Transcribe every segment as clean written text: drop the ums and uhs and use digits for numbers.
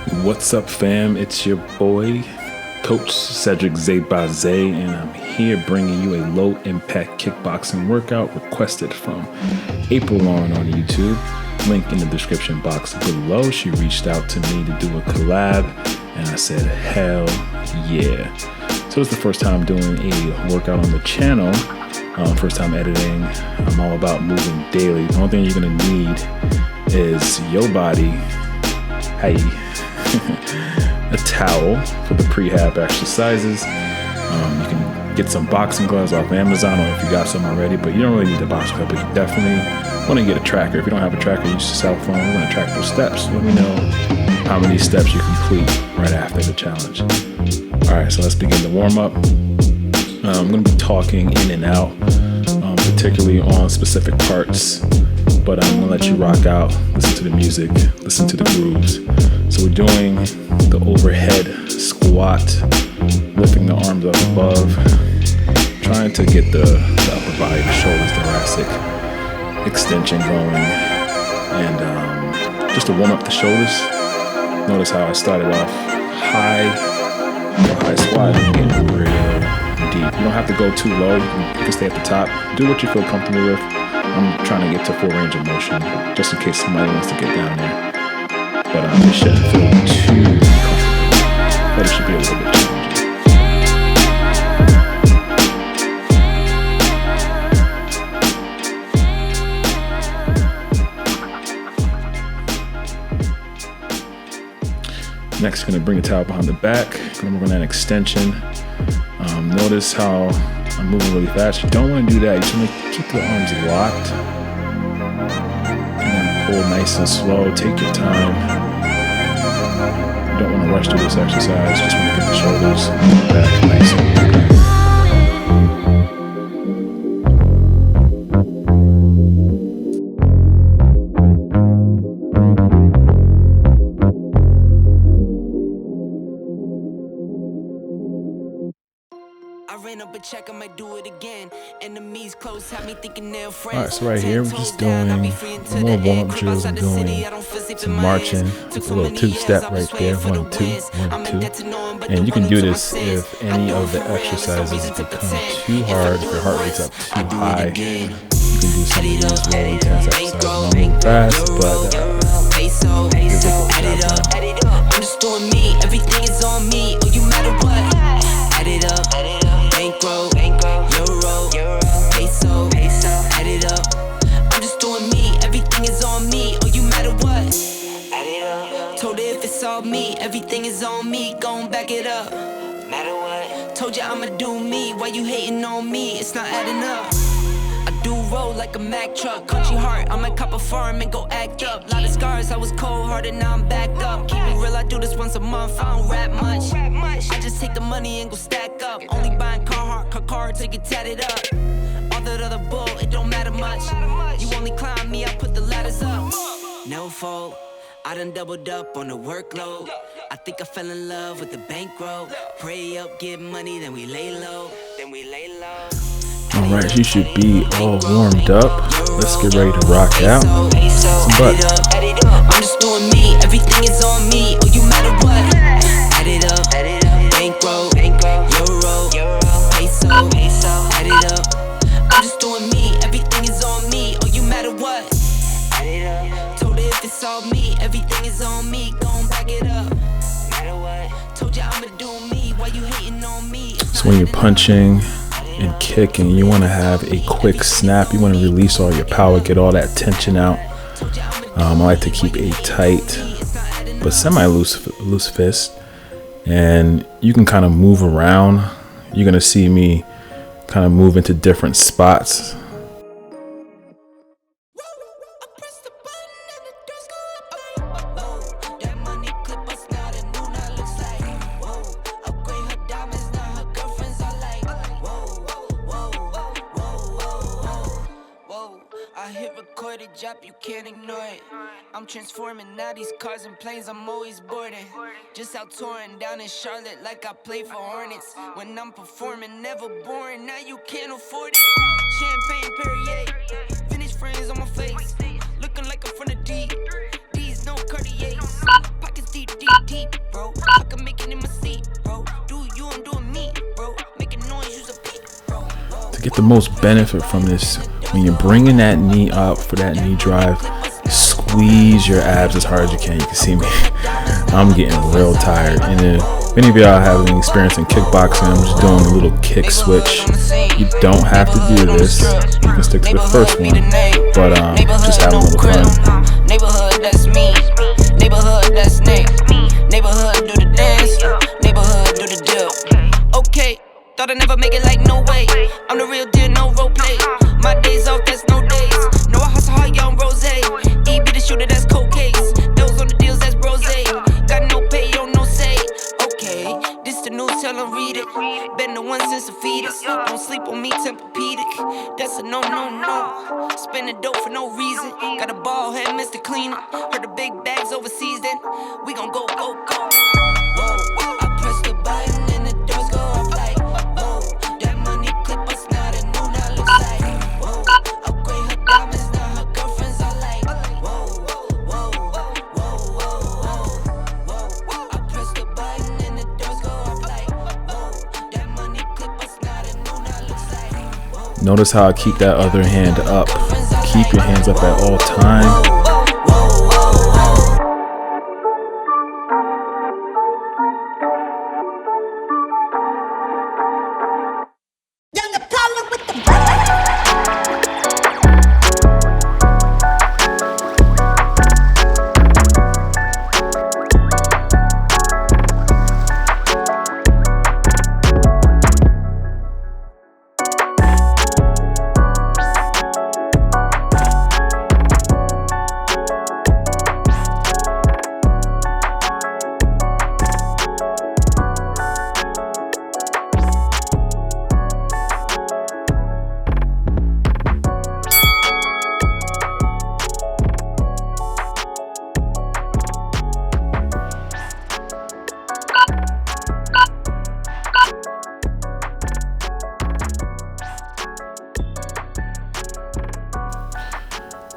What's up, fam? It's your boy, Coach Cedric Zabaze, and I'm here bringing you a low-impact kickboxing workout requested from April Lauren on YouTube. Link in the description box below. She reached out to me to do a collab, and I said, hell yeah. So it's the first time doing a workout on the channel. First time editing. I'm all about moving daily. The only thing you're going to need is your body, a towel for the prehab exercises. You can get some boxing gloves off Amazon, or if you got some already, but you don't really need a boxing glove, but you definitely want to get a tracker. If you don't have a tracker, use your cell phone. We're going to track those steps. Let me know how many steps you complete right after the challenge. All right, so let's begin the warm-up. I'm going to be talking in and out, particularly on specific parts, but I'm going to let you rock out, listen to the music, listen to the grooves. So we're doing the overhead squat, lifting the arms up above, trying to get the upper body, the shoulders, thoracic extension going, and just to warm up the shoulders. Notice how I started off high squat and getting real deep. You don't have to go too low. You can stay at the top. Do what you feel comfortable with. I'm trying to get to full range of motion, just in case somebody wants to get down there. But it shouldn't feel too uncomfortable. But it should be a little bit challenging. Next, going to bring the towel behind the back. Going to work on that extension. Notice how I'm moving really fast. You don't want to do that. You just want to keep the arms locked. And then pull nice and slow. Take your time. You don't want to rush through this exercise. Just want to get the shoulders back nice and quick. Check, I might do it again. Enemies close, have me thinking they're friends. Alright, so right here we're just doing more warm-up drills. I'm doing some marching. It's a little two-step right there. 1, 2, 1, 2. And you can do this if any of the exercises become too hard, if your heart rate's up too high. You can do some of these low intense exercises. I'm moving fast, but I'm just doing me, everything is on me. Oh, you matter what? Add it up. Bankroll, euro, peso, add it up. I'm just doing me, everything is on me. Oh, you matter what? Add it up. Told her if it's all me, everything is on me. Gon' back it up. Matter what? Told you I'ma do me. Why you hating on me? It's not adding up. I do roll like a Mack truck. Country heart, I might cop a farm and go act up. Lot of scars, I was cold-hearted, now I'm backed up. Keep it real, I do this once a month, I don't rap much. I just take the money and go stack up. Only buying car to get tatted up. All that other bull, it don't matter much. You only climb me, I put the ladders up. No fault, I done doubled up on the workload. I think I fell in love with the bankroll. Pray up, get money, then we lay low. alright, you should be all warmed up. Let's get ready to rock out. Some butt. I'm just doing me, everything is on me. Oh, you matter what? Add it up. Bankroll, euro, peso, add it up. I'm just doing me, everything is on me. Oh, you matter what? Add it up. Told her if it's all me, everything is on me. Gon' back it up. Matter what? Told you I'ma do me. Why you hating on me? So when you're punching and kicking, you want to have a quick snap. You want to release all your power, get all that tension out. I like to keep a tight but semi-loose fist, and you can kind of move around. You're going to see me kind of move into different spots. Jab, you can't ignore it. I'm transforming now these cars and planes, I'm always boarding. Just out touring down in Charlotte like I play for Hornets. When I'm performing, never boring, now you can't afford it. Champagne Perrier, vintage frames on my face. Looking like I'm from the D. D's no Cartiers, pockets deep deep. deep, bro. I can make it in my seat, bro. Do you, I'm doing me, bro. Making noise, use a beat, bro. To get the most benefit from this, when you're bringing that knee up for that knee drive, squeeze your abs as hard as you can. You can see me. I'm getting real tired. And if any of y'all have any experience in kickboxing, I'm just doing a little kick switch. You don't have to do this. You can stick to the first one, but just have a little fun. Neighborhood, that's me. Neighborhood, that's Nick. Neighborhood, do the dance. Neighborhood, do the deal. Okay, thought I'd never make it, like no way. I'm the real deal, no role play. My days off, that's no days. No, I hustle hard, young rose. E be the shooter, that's cold case. Those on the deals, that's brose. Got no pay, yo, no say. Okay, this the news, tell them read it. Been the one since the fetus. Don't sleep on me, Tempur-Pedic. That's a no, no, no. Spending dope for no reason. Got a ball head, Mr. Cleaner. Heard the big bags overseas, then we gon' go, go, go. Whoa, I press the button and the doors go off like, whoa. That money clip us now, that new now looks like, whoa. Upgrade her diamonds, now her girlfriends are like, whoa, whoa, whoa, whoa, whoa. I press the button and the doors go off like, whoa. That money clip us now, that new now looks like, whoa. Notice how I keep that other hand up. Keep your hands up at all times.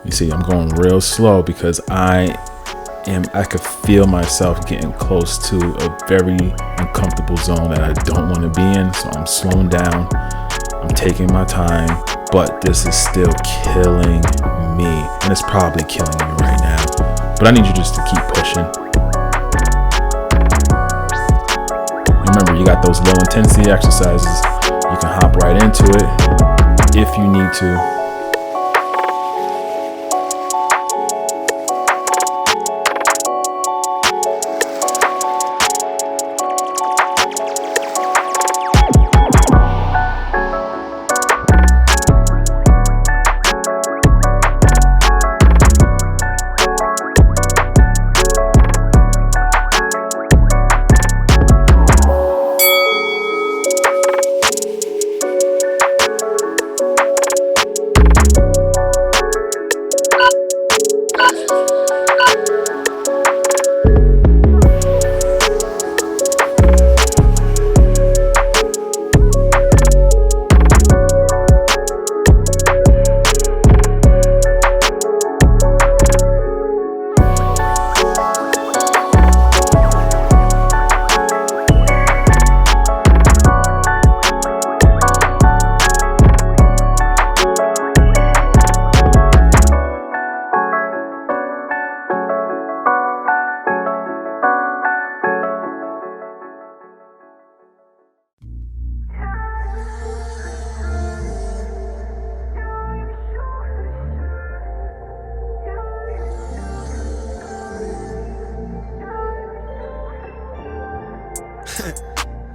You see, I'm going real slow because I could feel myself getting close to a very uncomfortable zone that I don't want to be in. So I'm slowing down. I'm taking my time, but this is still killing me. And it's probably killing you right now. But I need you just to keep pushing. Remember, you got those low intensity exercises. You can hop right into it if you need to.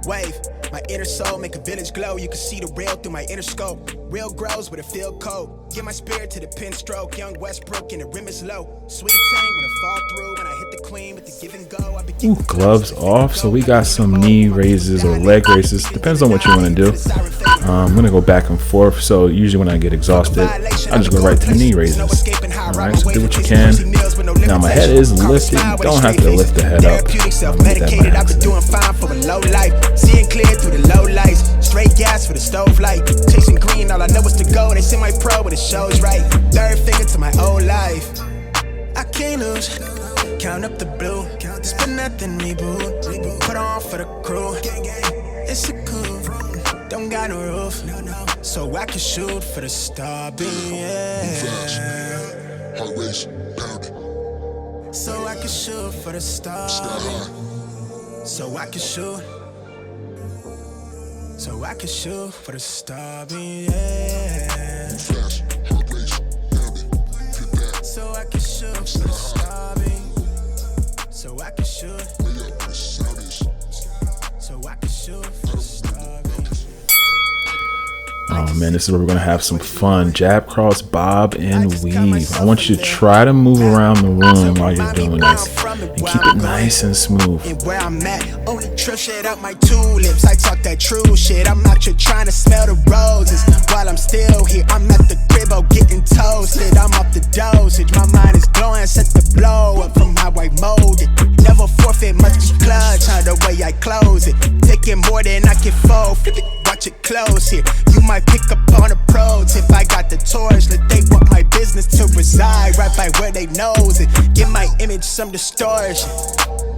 Wave, my inner soul make a village glow. You can see the real through my inner scope. Real grows with a feel cold. Give my spirit to the pen stroke. Young Westbrook and the rim is low. Sweet tang when I fall through. When I hit the queen with the give and go. I begin Gloves off. So we got some knee raises or leg raises. Depends on what you want to do. I'm gonna go back and forth. So usually when I get exhausted, I just go right to the knee raises. Alright, so do what you can. Now my head is lifted. You don't have to lift the head up. Self-medicated, I've been doing fine for a low life. Seeing clear through the low lights. Straight gas for the stove light. Chasing green, all I know is to go. They semi-pro when it shows right. Third finger to my old life. I can't lose. Count up the blue. It's been nothing reboot. Put on for the crew. It's a coupe, don't got no roof. So I can shoot for the star beam, yeah. Heart race, pounding. So I can shoot for the star beam. So I can shoot. So I can shoot for the star beam, yeah. Flash, heart race, pounding. Get back. So I can shoot for the star beam. So I can shoot. Way up where the sound is. So I can shoot for the star beam. Oh man, this is where we're gonna have some fun. Jab, cross, bob, and weave. I want you to try to move around the room while you're doing this and keep it nice and smooth. And where I'm at, only true shit up my tulips. I talk that true shit. I'm out here trying to smell the roses. While I'm still here, I'm at the crib, getting toasted. I'm off the dosage. My mind is glowing, set the blow up from how I mold it. Never forfeit, much be clutch, how the way I close it. Taking more than I can fold. Flip it, watch it close here. You might pick up on the pros if I got the torch. Let they want my business to reside right by where they knows it. Give my image some distortion.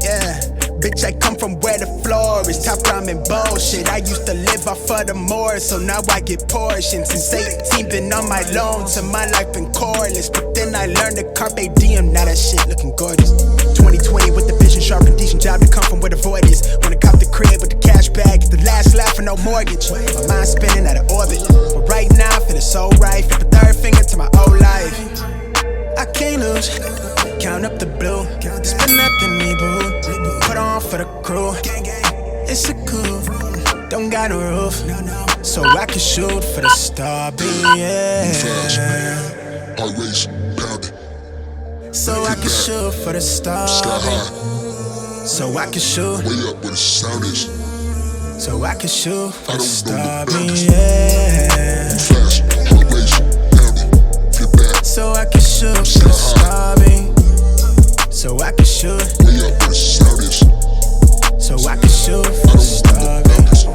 Yeah, bitch, I come from where the floor is top ramen bullshit. I used to live off of the more, so now I get portions. Since 18, been on my loan, so my life been coreless. But then I learned the carpe diem, now that shit looking gorgeous. 2020 with the vision sharp and decent job to come from where the void is. Wanna cop the crib with the cash bag, get the last laugh for no mortgage. My mind spinning out of orbit, but right now I feel so right. Flip a third finger to my old life. I can't lose, count up the blue. It's been nothing reboot. Put on for the crew. It's a coupe, don't got no roof. So I can shoot for the star beam, yeah. Heart race, pounding. So I can shoot for the star beam. So I can shoot. Way up where the sound is. So I can shoot for the I don't star know the beam, boundaries. yeah. Flash, heart race, pounding. Get back. So I can shoot for the star beam. So I can shoot. Way up where the sound is. So I can shoot for I the don't star know the beam. boundaries.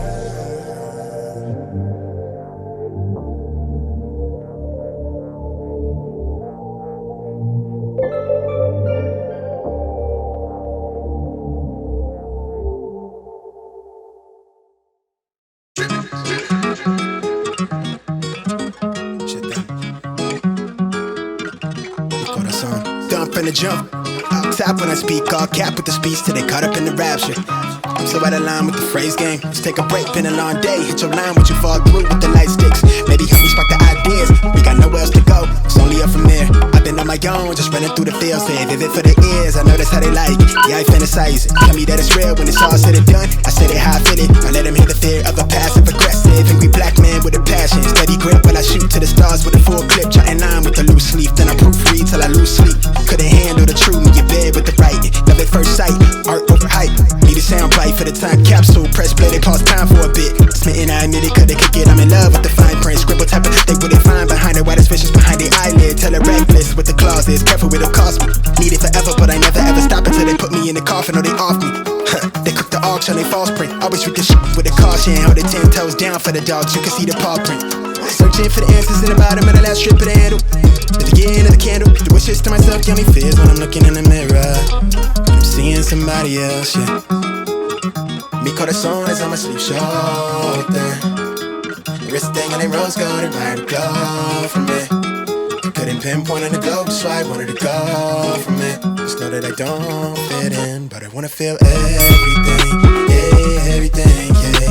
Dump in the jump. Up top when I speak, all cap with the speech till they caught up in the rapture. I'm so out of line with the phrase game. Let's take a break, been a long day. Hit your line, what you fall through with the light sticks. Maybe help me spark the ideas. We got nowhere else to go, it's only up from there. I've been on my own, just running through the field. Say vivid for the ears, I know that's how they like it. Yeah, I fantasize it. Tell me that it's real when it's all said and done. I said it how I fit it. I let them hear the fear of a passive aggressive angry black man with a passion. Steady grip while I shoot to the stars with a full clip. Jotting line with the loose leaf, then I proofread till I lose sleep. Couldn't handle the truth in your bed with the writing. Love at first sight, art over hype. Need a sound bite for the time capsule. Press play, they pause time for a bit. Smitten, I admit it, 'cause they could get. I'm in love with the fine print. Scribble type of they would find behind it. Why there's visions behind the eyelid. Tell it reckless with the clauses. Careful, it'll cost me. Need it forever, but I never ever stop until they put me in the coffin or they off me. They cook the auction, they false print. Always treat this shit with a caution. Hold it 10 toes down for the dogs. You can see the paw print. Searching for the answers in the bottom of the last strip of the handle. At the end of the candle, the wishes to myself give me fears when I'm looking in the mirror. I'm seeing somebody else, yeah. Mi corazón is on my sleeve shoulder. Wrist thing and they rose gold and where to go from it. I couldn't pinpoint on the globe, that's why I wanted to go from it. Just know that I don't fit in, but I wanna feel everything, yeah, everything, yeah.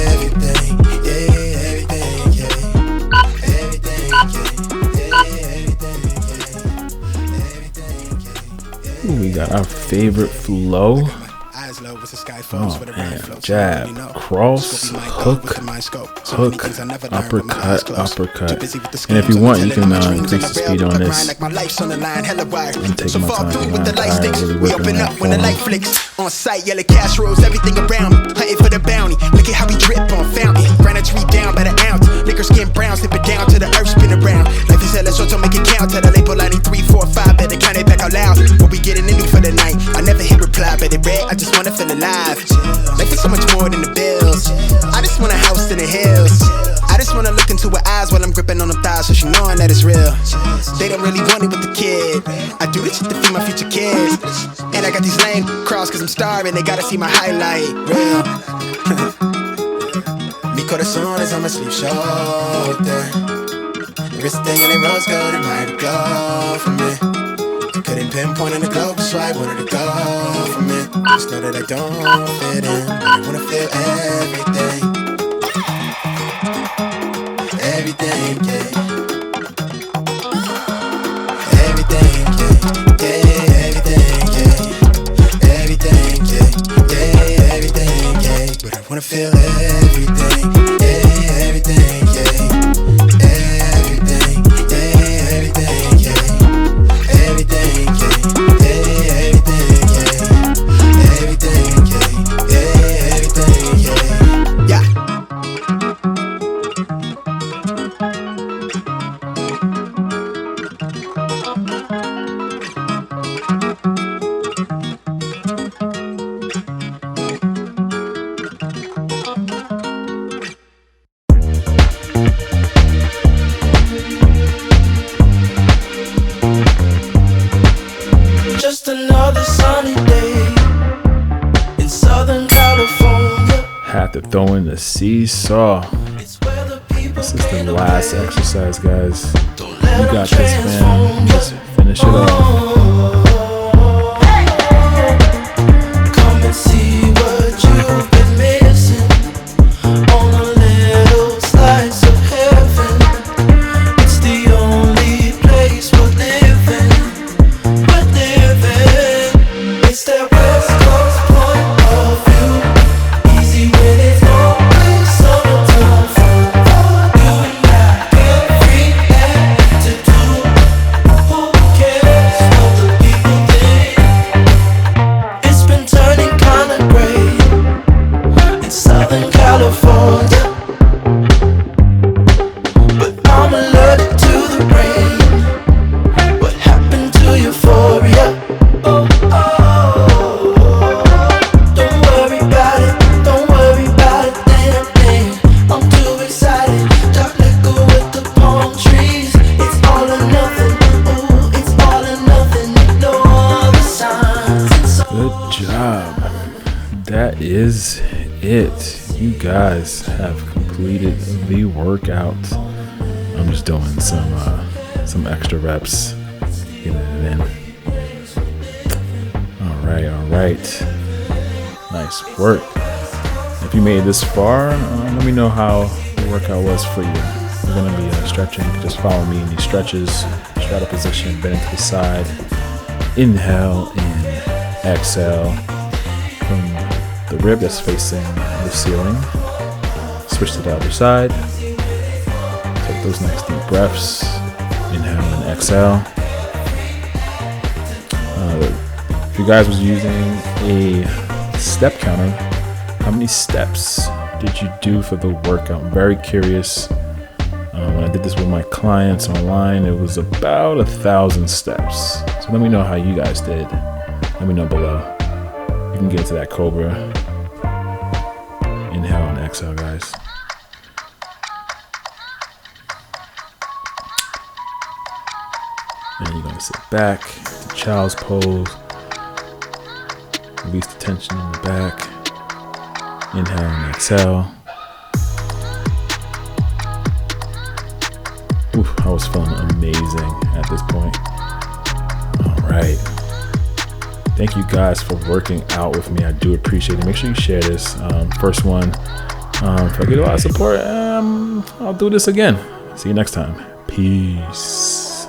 Everything, yeah, everything, yeah. Everything, yeah, everything, yeah. Ooh, we got our favorite flow. Oh man, jab, cross, hook, uppercut, uppercut. And if you want, you can increase the speed on this. I'm taking my time. I'm really working on that phone. On sight, yellow casseroles, everything around me. Hunting for the bounty. Look at how we drip on fountain. Grind a tree down by the ounce. Liquor skin brown, slip it down to the earth, spin around. Life is hella short, so make it count. Tell the label I need 3, 4, 5. Better count it back out loud. What we getting into for the night? I never hit reply, but it read. I just wanna feel alive. Life is so much more than the bills. I just want a house in the hills. I just wanna look into her eyes eyes while I'm gripping on them thighs, so she knowing that it's real. They don't really want it with the kid. I do this shit to feed my future kids. And I got these lane cross cause I'm starving. They gotta see my highlight, real. Mi corazón is on my sleeve shoulder. Wrist thing and they rose gold and ready to go for me. I couldn't pinpoint in the globe, so I wanted to go from it. Just know that I don't fit in, but I wanna feel everything. Everything, yeah. Everything, yeah. Yeah, everything, yeah. Everything, yeah. Yeah, everything, yeah. But I wanna feel everything. Yeah, everything, yeah. Everything, yeah, everything, yeah. Everything, yeah. Yeah, everything, yeah. Everything, yeah. Yeah, everything, yeah. Yeah. Just another sunny day in Southern California. Had to throw in the seesaw. It's where the people This is the last exercise, guys. You got this, man. Just finish it off. come and see what you've been missing on a little slice of heaven. It's the only place we're living. It's that West Coast point of view. Easy when it's always summertime fun. You and I get free attitude. Who cares what the people think? It's been turning kinda gray in Southern California, but I'm allergic to the rain. What happened to euphoria? Don't worry about it, damn thing. I'm too excited. Dark liquor with the palm trees. It's all or nothing. Ooh, it's all or nothing. Ignore the signs. Good job. That is it. You guys have completed the workout. I'm just doing some extra reps, getting it in. All right. Nice work. If you made it this far, let me know how the workout was for you. We're gonna be stretching. Just follow me in these stretches. Straddle position, bend to the side. Inhale and exhale from the rib that's facing the ceiling. Switch to the other side. Take those nice deep breaths. Inhale and exhale. If you guys was using a step counter, how many steps did you do for the workout? I'm very curious. When I did this with my clients online, it was about 1,000 steps. So let me know how you guys did. Let me know below. You can get into that cobra. Inhale and exhale, guys. And you're gonna sit back to child's pose. Release the tension in the back. Inhale and exhale. Oof, I was feeling amazing at this point. All right. Thank you guys for working out with me. I do appreciate it. Make sure you share this. First one. If I get a lot of support, I'll do this again. See you next time. Peace.